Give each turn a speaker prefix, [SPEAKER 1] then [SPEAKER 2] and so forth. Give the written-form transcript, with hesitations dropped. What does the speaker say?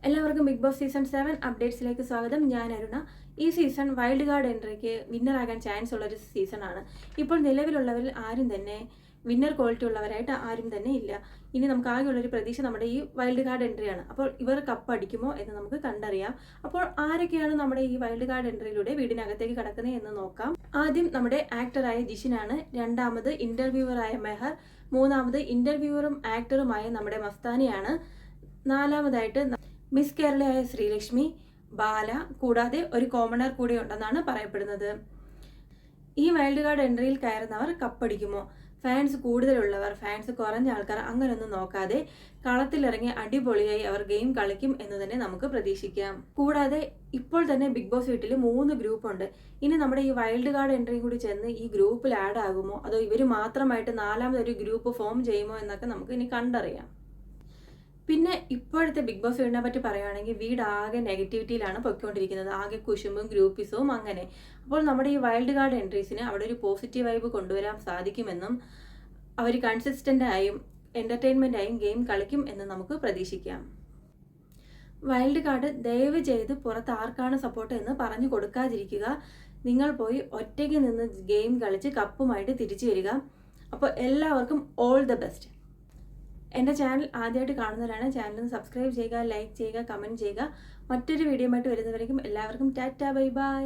[SPEAKER 1] എല്ലാവർക്കും big boss season 7 അപ്ഡേറ്റ്സിലേക്ക് സ്വാഗതം. ഞാൻ അരുണ. ഈ സീസൺ വൈൽഡ് കാർഡ് എൻട്രിക്ക് വിന്നറാകാൻ ചാൻസ് ഉള്ളൊരു സീസണാണ്. ഇപ്പോൾ നിലവിലുള്ളവരിൽ ആരും തന്നെ വിന്നർ ക്വാളിറ്റി ഉള്ളവരായിട്ട് ആരും തന്നെ ഇല്ല. ഇനി നമുക്ക് ആകെയുള്ളൊരു പ്രതീക്ഷ നമ്മുടെ ഈ വൈൽഡ് കാർഡ് എൻട്രിയാണ്. അപ്പോൾ ഇവർ കപ്പ് അടിക്കുമോ എന്ന് നമുക്ക് കണ്ടറിയാം. അപ്പോൾ ആരൊക്കെയാണ് നമ്മുടെ ഈ വൈൽഡ് കാർഡ് എൻട്രിയിലൂടെ വീടിനകത്തേക്ക് കടക്കുന്നത് എന്ന് നോക്കാം. ആദ്യം നമ്മുടെ ആക്ടറായ ജിഷിനാണ്. രണ്ടാമത് ഇന്റർവ്യൂവറായ മെഹർ. മൂന്നാമത് ഇന്റർവ്യൂവറും ആക്ടറുമായ നമ്മുടെ മസ്താനിയാണ്. നാലാമതായിട്ട് മിസ് കേരളയായ ശ്രീലക്ഷ്മി, ബാല, കൂടാതെ ഒരു കോമണർ കൂടി ഉണ്ടെന്നാണ് പറയപ്പെടുന്നത്. ഈ വൈൽഡ് കാർഡ് എൻട്രിയിൽ കയറുന്നവർ കപ്പടിക്കുമോ? ഫാൻസ് കൂടുതലുള്ളവർ, ഫാൻസ് കുറഞ്ഞ ആൾക്കാർ അങ്ങനെയൊന്നും നോക്കാതെ കളത്തിലിറങ്ങി അടിപൊളിയായി അവർ ഗെയിം കളിക്കും എന്ന് തന്നെ നമുക്ക് പ്രതീക്ഷിക്കാം. കൂടാതെ ഇപ്പോൾ തന്നെ ബിഗ് ബോസ് വീട്ടിൽ 3 ഗ്രൂപ്പുണ്ട്. ഇനി നമ്മുടെ ഈ വൈൽഡ് കാർഡ് എൻട്രിയും കൂടി ചെന്ന് ഈ ഗ്രൂപ്പിൽ ആഡ് ആകുമോ, അതോ ഇവർ മാത്രമായിട്ട് നാലാമതൊരു ഗ്രൂപ്പ് ഫോം ചെയ്യുമോ എന്നൊക്കെ നമുക്ക് ഇനി കണ്ടറിയാം. പിന്നെ ഇപ്പോഴത്തെ ബിഗ് ബോസ് വീടിനെ പറ്റി പറയുകയാണെങ്കിൽ വീട് ആകെ നെഗറ്റിവിറ്റിയിലാണ് പൊയ്ക്കൊണ്ടിരിക്കുന്നത്. ആകെ കുശുമ്പും ഗ്രൂപ്പിസവും അങ്ങനെ. അപ്പോൾ നമ്മുടെ ഈ വൈൽഡ് കാർഡ് എൻട്രീസിന് അവിടെ ഒരു പോസിറ്റീവ് വൈബ് കൊണ്ടുവരാൻ സാധിക്കുമെന്നും അവർ കൺസിസ്റ്റൻ്റ് ആയും എൻ്റർടൈൻമെൻ്റ് ആയും ഗെയിം കളിക്കും എന്ന് നമുക്ക് പ്രതീക്ഷിക്കാം. വൈൽഡ് കാർഡ് ദയവ് ചെയ്ത് പുറത്ത് ആർക്കാണ് സപ്പോർട്ട് എന്ന് പറഞ്ഞു കൊടുക്കാതിരിക്കുക. നിങ്ങൾ പോയി ഒറ്റയ്ക്ക് നിന്ന് ഗെയിം കളിച്ച് കപ്പുമായിട്ട് തിരിച്ചു വരിക. അപ്പോൾ എല്ലാവർക്കും ഓൾ ദ ബെസ്റ്റ്. എൻ്റെ ചാനൽ ആദ്യമായിട്ട് കാണുന്നവരാണ്, ചാനൽ സബ്സ്ക്രൈബ് ചെയ്യുക, ലൈക്ക് ചെയ്യുക, കമൻറ്റ് ചെയ്യുക. മറ്റൊരു വീഡിയോ ആയിട്ട് വരുന്നവരേക്കും എല്ലാവർക്കും ടാറ്റ ബൈ ബൈ.